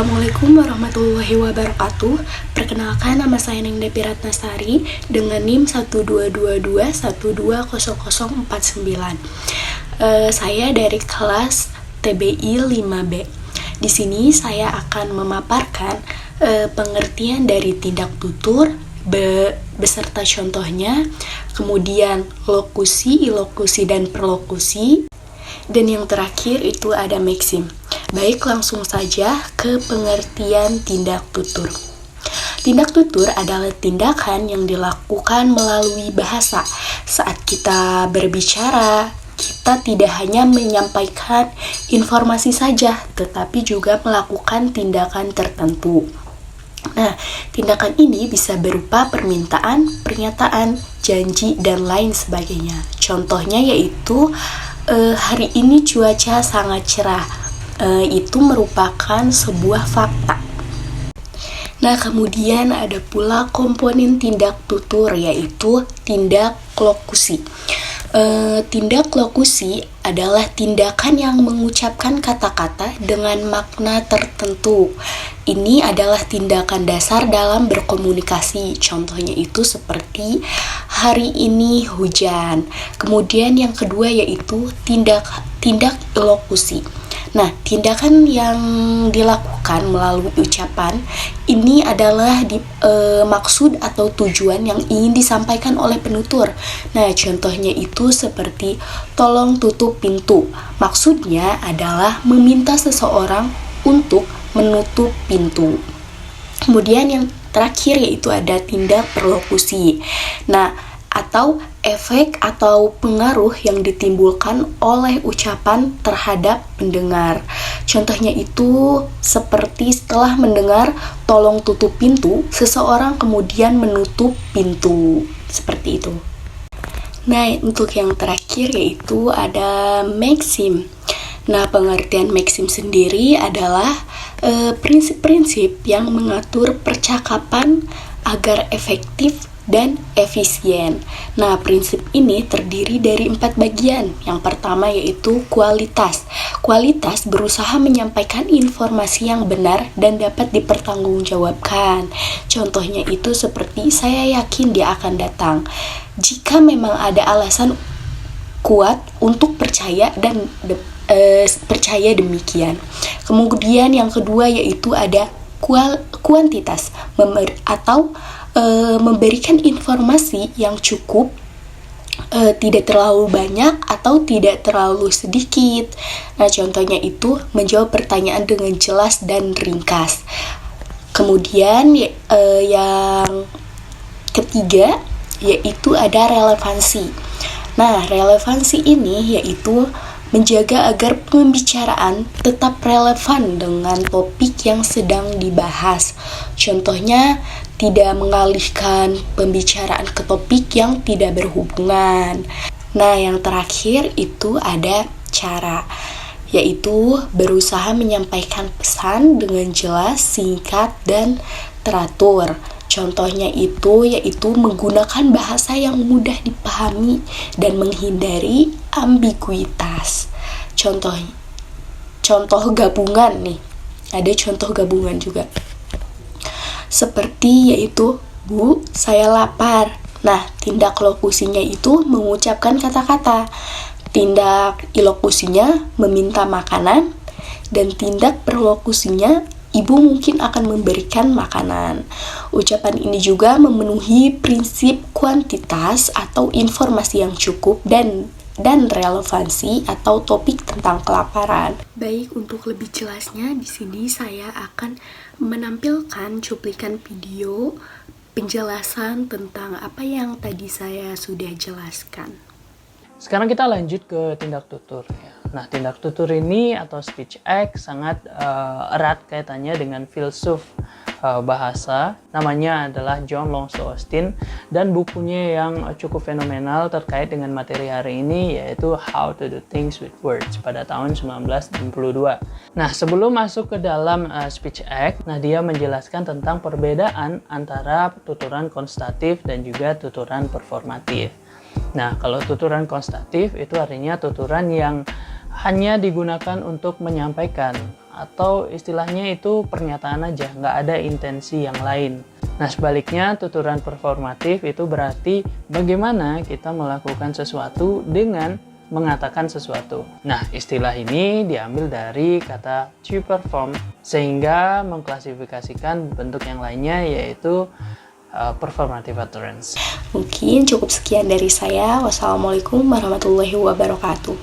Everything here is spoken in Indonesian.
Assalamualaikum warahmatullahi wabarakatuh. Perkenalkan, nama saya Nengde Piratnasari dengan NIM 12221200049. Saya dari kelas TBI 5B. Di sini saya akan memaparkan pengertian dari tindak tutur beserta contohnya, kemudian lokusi, ilokusi, dan perlokusi, dan yang terakhir itu ada maksim. Baik, langsung saja ke pengertian tindak tutur. Tindak tutur adalah tindakan yang dilakukan melalui bahasa. Saat kita berbicara, kita tidak hanya menyampaikan informasi saja, tetapi juga melakukan tindakan tertentu. Nah, tindakan ini bisa berupa permintaan, pernyataan, janji, dan lain sebagainya. Contohnya yaitu, hari ini cuaca sangat cerah. Itu merupakan sebuah fakta. Nah, kemudian ada pula komponen tindak tutur, yaitu tindak lokusi. Tindak lokusi adalah tindakan yang mengucapkan kata-kata dengan makna tertentu. Ini adalah tindakan dasar dalam berkomunikasi. Contohnya itu seperti hari ini hujan. Kemudian yang kedua yaitu tindak lokusi. Nah, tindakan yang dilakukan melalui ucapan ini adalah maksud atau tujuan yang ingin disampaikan oleh penutur. Nah, contohnya itu seperti tolong tutup pintu. Maksudnya adalah meminta seseorang untuk menutup pintu. Kemudian yang terakhir yaitu ada tindak perlokusi. Nah, atau efek atau pengaruh yang ditimbulkan oleh ucapan terhadap pendengar. Contohnya itu seperti setelah mendengar tolong tutup pintu, seseorang kemudian menutup pintu. Seperti itu. Nah, untuk yang terakhir yaitu ada maksim. Nah, pengertian maksim sendiri adalah prinsip-prinsip yang mengatur percakapan agar efektif dan efisien. Nah, prinsip ini terdiri dari 4 bagian. Yang pertama yaitu kualitas. Kualitas berusaha menyampaikan informasi yang benar dan dapat dipertanggungjawabkan. Contohnya itu seperti saya yakin dia akan datang. Jika memang ada alasan kuat untuk percaya dan percaya demikian. Kemudian yang kedua yaitu ada kuantitas memberikan informasi yang cukup, tidak terlalu banyak atau tidak terlalu sedikit. Nah, contohnya itu menjawab pertanyaan dengan jelas dan ringkas. Kemudian yang ketiga yaitu ada relevansi. Nah, relevansi ini yaitu menjaga agar pembicaraan tetap relevan dengan topik yang sedang dibahas. Contohnya, tidak mengalihkan pembicaraan ke topik yang tidak berhubungan. Nah, yang terakhir itu ada cara, yaitu berusaha menyampaikan pesan dengan jelas, singkat, dan teratur. Contohnya itu yaitu menggunakan bahasa yang mudah dipahami dan menghindari ambiguitas. Contoh gabungan nih. Ada contoh gabungan juga. Seperti yaitu, Bu, saya lapar. Nah, tindak lokusinya itu mengucapkan kata-kata. Tindak ilokusinya meminta makanan. Dan tindak perlokusinya, Ibu mungkin akan memberikan makanan. Ucapan ini juga memenuhi prinsip kuantitas atau informasi yang cukup dan relevansi atau topik tentang kelaparan. Baik, untuk lebih jelasnya di sini saya akan menampilkan cuplikan video penjelasan tentang apa yang tadi saya sudah jelaskan. Sekarang kita lanjut ke tindak tutur ya. Nah, tindak tutur ini atau speech act sangat erat kaitannya dengan filsuf bahasa. Namanya adalah John Longso Austin, dan bukunya yang cukup fenomenal terkait dengan materi hari ini yaitu How to Do Things with Words pada tahun 1962. Nah, sebelum masuk ke dalam speech act, nah dia menjelaskan tentang perbedaan antara tuturan konstatif dan juga tuturan performatif. Nah, kalau tuturan konstatif itu artinya tuturan yang hanya digunakan untuk menyampaikan atau istilahnya itu pernyataan aja, nggak ada intensi yang lain. Nah, sebaliknya tuturan performatif itu berarti bagaimana kita melakukan sesuatu dengan mengatakan sesuatu. Nah, istilah ini diambil dari kata to perform, sehingga mengklasifikasikan bentuk yang lainnya yaitu performative utterance. Mungkin cukup sekian dari saya. Wassalamualaikum warahmatullahi wabarakatuh.